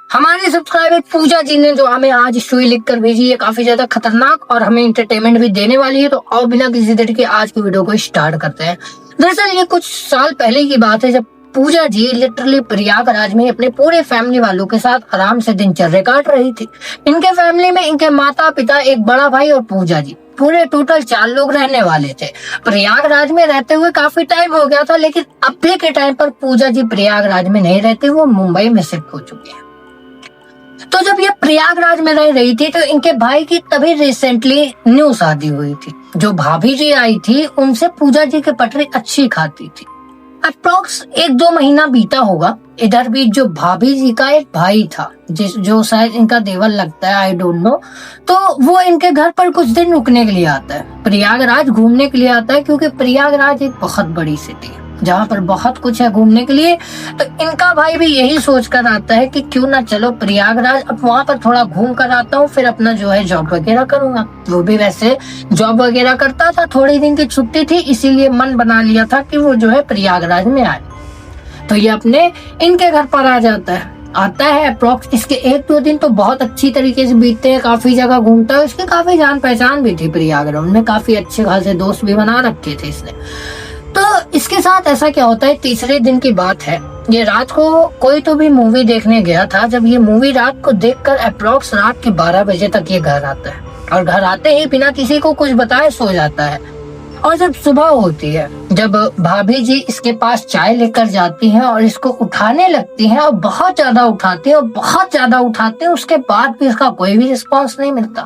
हमारे सब्सक्राइबर पूजा जी ने जो हमें आज स्टोरी लिखकर भेजी है काफी ज्यादा खतरनाक और हमें एंटरटेनमेंट भी देने वाली है। तो और बिना किसी देर के आज की वीडियो को स्टार्ट करते हैं। दरअसल ये कुछ साल पहले की बात है जब पूजा जी लिटरली प्रयागराज में अपने पूरे फैमिली वालों के साथ आराम से दिनचर्या काट रही थी। इनके फैमिली में इनके माता पिता, एक बड़ा भाई और पूजा जी, पूरे टोटल 4 लोग रहने वाले थे। प्रयागराज में रहते हुए काफी टाइम हो गया था, लेकिन अभी के टाइम पर पूजा जी प्रयागराज में नहीं रहते, वो मुंबई में शिफ्ट हो चुके हैं। तो जब ये प्रयागराज में रह रही थी तो इनके भाई की तभी रिसेंटली न्यू शादी हुई थी। जो भाभी जी आई थी उनसे पूजा जी की पटरी अच्छी खाती थी। अप्रोक्स 1-2 महीना बीता होगा। इधर भी जो भाभी जी का एक भाई था जो शायद इनका देवर लगता है, आई डोंट नो, तो वो इनके घर पर कुछ दिन रुकने के लिए आता है, प्रयागराज घूमने के लिए आता है, क्योंकि प्रयागराज एक बहुत बड़ी सिटी है जहाँ पर बहुत कुछ है घूमने के लिए। तो इनका भाई भी यही सोच कर आता है कि क्यों ना चलो प्रयागराज, अब वहाँ पर थोड़ा घूम कर आता हूँ, फिर अपना जो है जॉब वगैरह करूंगा। वो भी वैसे जॉब वगैरह करता था, थोड़ी दिन की छुट्टी थी, इसीलिए मन बना लिया था कि वो जो है प्रयागराज में आए। तो ये अपने इनके घर पर आता है अप्रोक्स। इसके 1-2 दिन तो बहुत अच्छी तरीके से बीतते हैं, काफी जगह घूमता है। उसकी काफी जान पहचान भी थी प्रयागराज में, काफी अच्छे खासे दोस्त भी बना रखे थे इसने। तो इसके साथ ऐसा क्या होता है, तीसरे दिन की बात है, ये रात को कोई तो भी मूवी देखने गया था। जब ये मूवी रात को देखकर अप्रोक्स रात के 12 बजे तक ये घर आता है और घर आते ही बिना किसी को कुछ बताए सो जाता है। और जब सुबह होती है, जब भाभी जी इसके पास चाय लेकर जाती हैं और इसको उठाने लगती हैं और बहुत ज्यादा उठाते हैं, उसके बाद भी इसका कोई भी रिस्पॉन्स नहीं मिलता।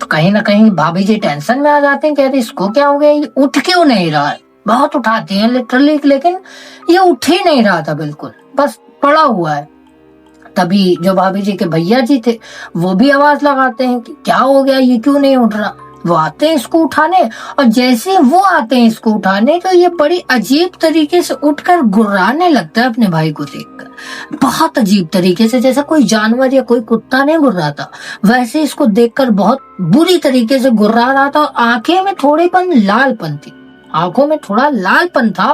तो कहीं ना कहीं भाभी जी टेंशन में आ जाते हैं, कहते इसको क्या हो गया, ये उठ क्यों नहीं रहा है। बहुत उठाती हैं लिटरली, लेकिन ये उठ ही नहीं रहा था, बिल्कुल बस पड़ा हुआ है। तभी जो भाभी जी के भैया जी थे वो भी आवाज लगाते हैं कि क्या हो गया, ये क्यों नहीं उठ रहा। वो आते हैं इसको उठाने, और जैसे वो आते हैं इसको उठाने तो ये बड़ी अजीब तरीके से उठकर गुर्राने लगता है अपने भाई को देखकर। बहुत अजीब तरीके से, जैसा कोई जानवर या कोई कुत्ता नहीं गुर्राता, वैसे इसको देखकर बहुत बुरी तरीके से गुर्रा रहा था। आंखें में आंखों में थोड़ा लालपन था,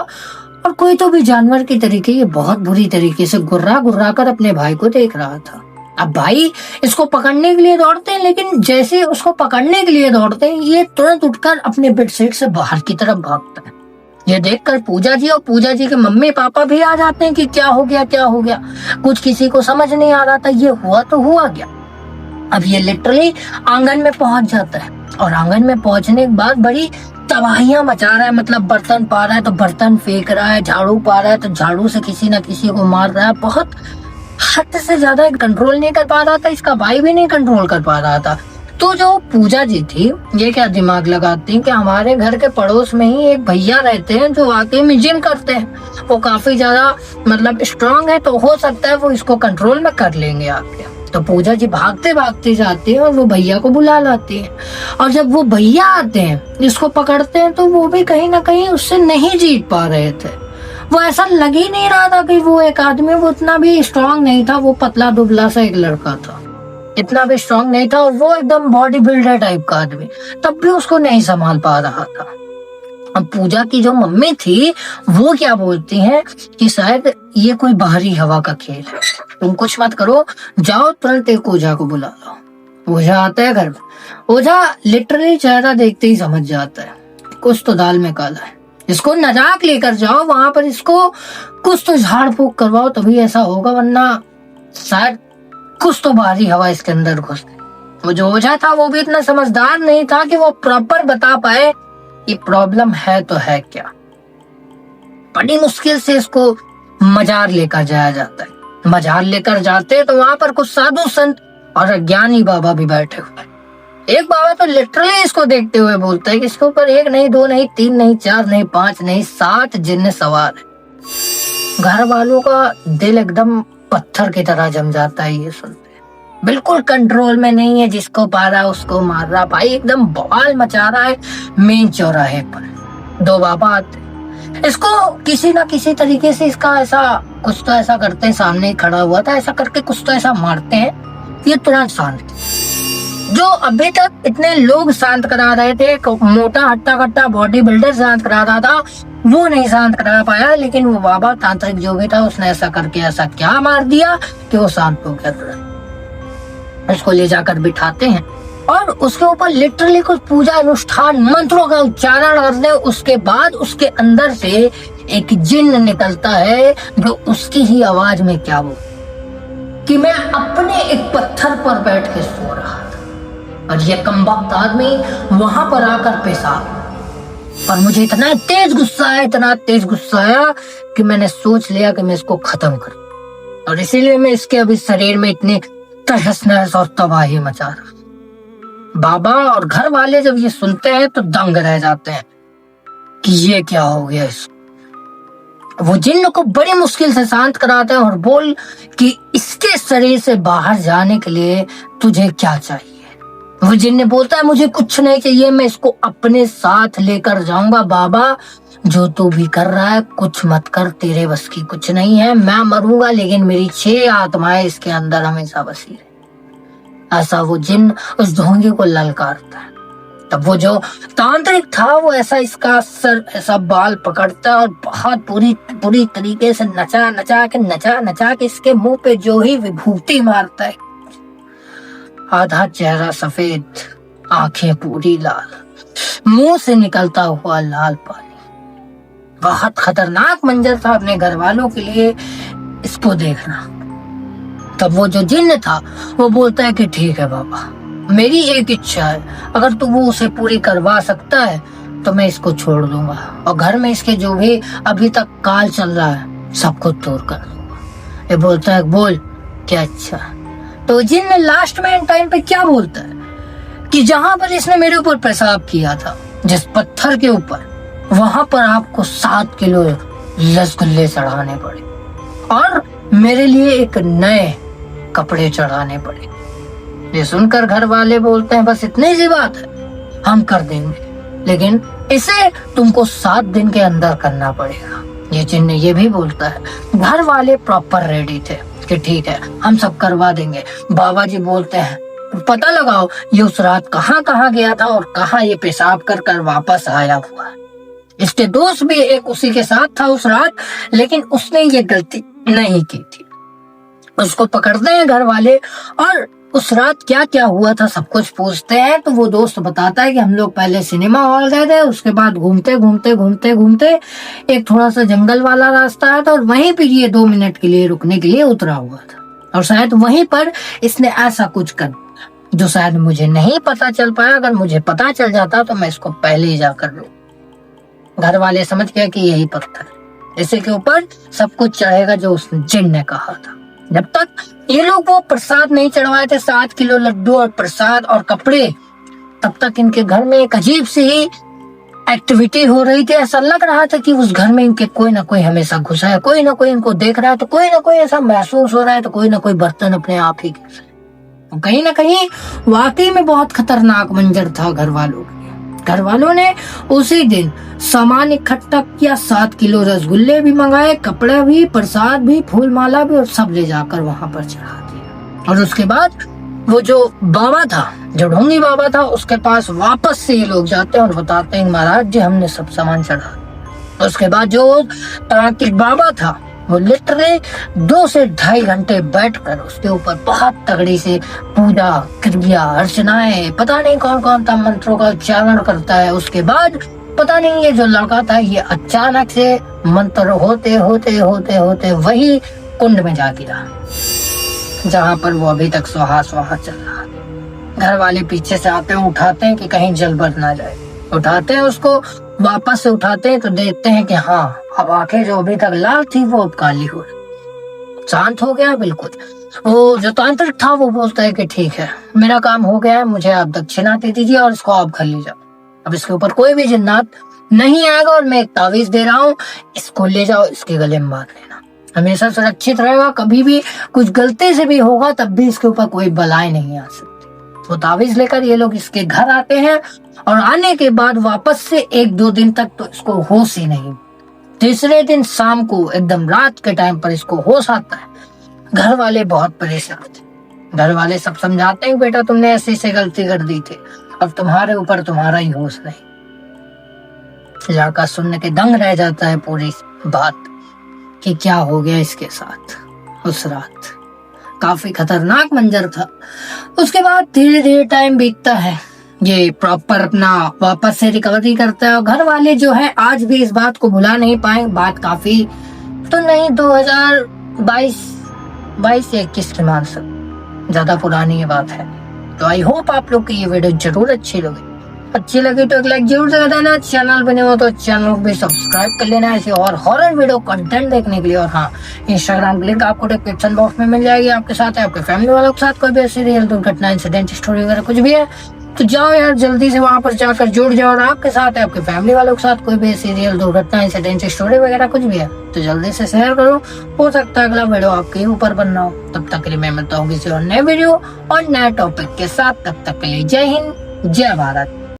और कोई तो भी जानवर की तरीके ये बहुत बुरी तरीके से गुर्रा कर अपने भाई को देख रहा था। अब भाई इसको पकड़ने के लिए दौड़ते हैं, लेकिन जैसे उसको पकड़ने के लिए दौड़ते हैं ये तुरंत उठकर अपने बेडशीट से बाहर की तरफ भागता है। ये देखकर पूजा जी और पूजा जी के मम्मी पापा भी आ जाते हैं कि क्या हो गया। कुछ किसी को समझ नहीं आ रहा था, ये हुआ तो हुआ क्या। अब ये लिटरली आंगन में पहुंच जाता है, और आंगन में पहुंचने के बाद बड़ी तबाहियां मचा रहा है। मतलब बर्तन पा रहा है तो बर्तन फेंक रहा है, झाड़ू पा रहा है तो झाड़ू से किसी न किसी को मार रहा है। बहुत हद से ज्यादा कंट्रोल नहीं कर पा रहा था, इसका भाई भी नहीं कंट्रोल कर पा रहा था। तो जो पूजा जी थी ये क्या दिमाग लगाती कि हमारे घर के पड़ोस में ही एक भैया रहते हैं जो आके में जिम करते हैं, वो काफी ज्यादा मतलब स्ट्रांग है, तो हो सकता है वो इसको कंट्रोल में कर लेंगे आपके। तो पूजा जी भागते जाती है और वो भैया को बुला लाती है। और जब वो भैया आते हैं इसको पकड़ते हैं तो वो भी कहीं ना कहीं उससे नहीं जीत पा रहे थे। वो ऐसा लग ही नहीं रहा था कि वो एक आदमी, वो इतना भी स्ट्रांग नहीं था, वो पतला दुबला सा एक लड़का था, इतना भी स्ट्रांग नहीं था, और वो एकदम बॉडी बिल्डर टाइप का आदमी, तब भी उसको नहीं संभाल पा रहा था। अब पूजा की जो मम्मी थी वो क्या बोलती हैं कि शायद ये कोई बाहरी हवा का खेल है, तुम कुछ मत करो, जाओ तुरंत एक ओझा को बुला लो। ओझा आता है घर में। ओझा लिटरली चेहरा देखते ही समझ जाता है कुछ तो दाल में काला है, इसको नजाक लेकर जाओ, वहां पर इसको कुछ तो झाड़ फूक करवाओ, तभी ऐसा होगा, वरना शायद कुछ तो बाहरी हवा इसके अंदर घुस। वो जो ओझा था वो भी इतना समझदार नहीं था कि वो प्रॉपर बता पाए ये प्रॉब्लम है तो है क्या। बड़ी मुश्किल से इसको मजार लेकर जाया जाता है। मजार लेकर जाते तो वहां पर कुछ साधु संत और ज्ञानी बाबा भी बैठे हुए। एक बाबा तो लिटरली इसको देखते हुए बोलता है कि इसके ऊपर 1 नहीं 2 नहीं 3 नहीं 4 नहीं 5 नहीं 7 जिन्न सवार है। घर वालों का दिल एकदम पत्थर की तरह जम जाता है ये सुनते। बिल्कुल कंट्रोल में नहीं है, जिसको पा रहा उसको मार रहा। भाई एकदम बवाल मचा रहा है। मेन चौराहे पर 2 बाबा आते, इसको किसी ना किसी तरीके से इसका ऐसा कुछ तो ऐसा करते हैं, सामने खड़ा हुआ था, ऐसा करके कुछ तो ऐसा मारते हैं, ये तुरंत शांत। जो अभी तक इतने लोग शांत करा रहे थे, मोटा हट्टा कट्टा बॉडी बिल्डर शांत करा रहा था, वो नहीं शांत करा पाया। लेकिन वो बाबा तांत्रिक जो भी था उसने ऐसा करके ऐसा क्या मार दिया कि वो शांत हो गया। उसको ले जाकर बिठाते हैं और उसके ऊपर लिटरली कुछ पूजा अनुष्ठान मंत्रों का उच्चारण करते हैं। उसके बाद उसके अंदर से एक जिन्न निकलता है जो उसकी ही आवाज में क्या बोल कि मैं अपने एक पत्थर पर बैठ के सो रहा था और ये कमबख्त आदमी वहां पर आकर पेशाब, और मुझे इतना तेज गुस्सा आया, इतना तेज गुस्सा आया कि मैंने सोच लिया कि मैं इसको खत्म करूं। और इसीलिए मैं इसके अभी शरीर में इतनी तहस नहस और तबाही मचा रहा। बाबा और घर वाले जब ये सुनते हैं तो दंग रह जाते हैं कि ये क्या हो गया इसको। वो जिन्न को बड़ी मुश्किल से शांत कराते हैं और बोल कि इसके शरीर से बाहर जाने के लिए तुझे क्या चाहिए। वो जिन्न बोलता है मुझे कुछ नहीं चाहिए, मैं इसको अपने साथ लेकर जाऊंगा। बाबा जो तू भी कर रहा है कुछ मत कर, तेरे बस की कुछ नहीं है। मैं मरूंगा लेकिन मेरी 6 आत्माएं इसके अंदर हमेशा बसी रहे। ऐसा वो जिन्न उस ढोंगी को ललकारता है। तब वो जो तांत्रिक था वो ऐसा इसका सर ऐसा बाल पकड़ता है और बहुत पूरी तरीके से नचा नचा के इसके मुंह पे जो ही विभूति मारता है। आधा चेहरा सफेद, आंखें पूरी लाल, मुंह से निकलता हुआ लाल पानी। बहुत खतरनाक मंजर था अपने घर वालों के लिए इसको देखना। तब वो जो जिन्न था वो बोलता है कि ठीक है बाबा, मेरी एक इच्छा है, अगर तू वो उसे पूरी करवा सकता है तो मैं इसको छोड़ दूंगा और घर में इसके जो भी अभी तक काल चल रहा है सबको दूर कर दूंगा। ये बोलता है बोल क्या अच्छा। तो जिन्न लास्ट में इन टाइम पे क्या बोलता है कि जहां पर इसने मेरे ऊपर पेशाब किया था, जिस पत्थर के ऊपर, वहां पर आपको 7 किलो रसगुल्ले चढ़ाने पड़े और मेरे लिए एक नए कपड़े चढ़ाने पड़े। ये सुनकर घर वाले बोलते हैं बस इतनी सी बात है, हम कर देंगे, लेकिन इसे तुमको 7 दिन के अंदर करना पड़ेगा। ये जिन्न ये भी बोलता है। घर वाले प्रॉपर रेडी थे कि ठीक है हम सब करवा देंगे। बाबा जी बोलते हैं पता लगाओ ये उस रात कहाँ गया था और कहाँ ये पेशाब कर कर वापस आया हुआ। इसके दोस्त भी एक उसी के साथ था उस रात, लेकिन उसने ये गलती नहीं की थी। उसको पकड़ते हैं घर वाले और उस रात क्या क्या हुआ था सब कुछ पूछते हैं। तो वो दोस्त बताता है कि हम लोग पहले सिनेमा हॉल गए थे, उसके बाद घूमते एक थोड़ा सा जंगल वाला रास्ता आया था और वहीं पर ये 2 मिनट के लिए रुकने के लिए उतरा हुआ था और शायद वहीं पर इसने ऐसा कुछ कर दिया जो शायद मुझे नहीं पता चल पाया। अगर मुझे पता चल जाता तो मैं इसको पहले ही जाकर लूं। घर वाले समझ गए कि यही पत्थर इसी के ऊपर सब कुछ चढ़ेगा जो उस जिन्न ने कहा था। जब तक ये लोग वो प्रसाद नहीं चढ़वाए थे, 7 किलो लड्डू और प्रसाद और कपड़े, तब तक इनके घर में एक अजीब सी एक्टिविटी हो रही थी। ऐसा लग रहा था कि उस घर में इनके कोई ना कोई हमेशा घुसा है, कोई ना कोई इनको देख रहा है, तो कोई ना कोई ऐसा महसूस हो रहा है, तो कोई ना कोई बर्तन अपने आप ही गिर रहा है। कहीं ना कहीं वाकई में बहुत खतरनाक मंजर था। घर वालों ने उसी दिन सामान इकट्ठा किया, 7 किलो रसगुल्ले भी मंगाए, कपड़ा भी, प्रसाद भी, फूल माला भी, और सब ले जाकर वहां पर चढ़ा दिया। और उसके बाद वो जो बाबा था, जो ढोंगी बाबा था, उसके पास वापस से ये लोग जाते हैं और बताते हैं महाराज जी हमने सब सामान चढ़ा दिया। उसके बाद जो तांत्रिक बाबा था वो लिटरली 2 से 2.5 घंटे बैठकर उसके ऊपर बहुत तगड़ी से पूजा क्रिया अर्चनाएं, पता नहीं कौन कौन सा मंत्रों का उच्चारण करता है। उसके बाद पता नहीं ये जो लड़का था ये अचानक से मंत्र होते वही कुंड में जा गिरा जहां पर वो अभी तक सुहा चल रहा। घर वाले पीछे से आते हैं, उठाते हैं कि कहीं जल बच ना जाए। उठाते हैं उसको, वापस से उठाते हैं तो देखते हैं कि हाँ अब आंखें जो अभी तक लाल थी वो अब काली हो रही, शांत हो गया बिल्कुल। वो जो तांत्रिक था वो बोलता है कि ठीक है मेरा काम हो गया है, मुझे आप दक्षिणा दे दीजिए और इसको आप घर ले जाओ। अब इसके ऊपर कोई भी जिन्नात नहीं आएगा और मैं एक तावीज दे रहा हूँ, इसको ले जाओ, इसके गले में मार लेना, हमेशा सुरक्षित रहेगा। कभी भी कुछ गलती से भी होगा तब भी इसके ऊपर कोई बलाएं नहीं आ सकती। वो तावीज लेकर ये लोग इसके घर आते हैं और आने के बाद वापस से 1-2 दिन तक तो इसको होश ही नहीं। तीसरे दिन शाम को एकदम रात के टाइम पर इसको होश आता है। घर वाले बहुत परेशान थे, घर वाले सब समझाते हैं बेटा तुमने ऐसे से गलती कर दी थी, अब तुम्हारे ऊपर तुम्हारा ही होश नहीं। लड़का सुनने के दंग रह जाता है पूरी बात कि क्या हो गया इसके साथ। उस रात काफी खतरनाक मंजर था। उसके बाद धीरे धीरे टाइम बीतता है, ये प्रॉपर अपना वापस से रिकवरी करता है और घर वाले जो है आज भी इस बात को भुला नहीं पाए। बात काफी तो नहीं 2022 या 21 के मान सकते, ज्यादा पुरानी ये बात है। तो आई होप आप लोग की ये वीडियो जरूर अच्छी लगी तो एक लाइक जरूर कर देना। चैनल बने हो तो चैनल को भी सब्सक्राइब कर लेना ऐसे और हॉरर वीडियो कंटेंट देखने के लिए। और हाँ, इंस्टाग्राम की लिंक आपको डिस्क्रिप्शन बॉक्स में मिल जाएगी। आपके साथ है, आपके फैमिली वालों के साथ कोई भी ऐसी रियल दुर्घटना, इंसिडेंट, स्टोरी वगैरह कुछ भी है तो जाओ यार जल्दी से वहां पर जाकर जुड़ जाओ। और आपके साथ है, आपके फैमिली वालों के साथ कोई भी ऐसी रियल दुर्घटना, इंसिडेंट, स्टोरी वगैरह कुछ भी है तो जल्दी से शेयर करो। हो सकता है अगला वीडियो आपके ऊपर बनना हो। तब तक के लिए मैं मिलता हूँ किसी और नए वीडियो और नए टॉपिक के साथ। तब तक के लिए जय हिंद, जय भारत।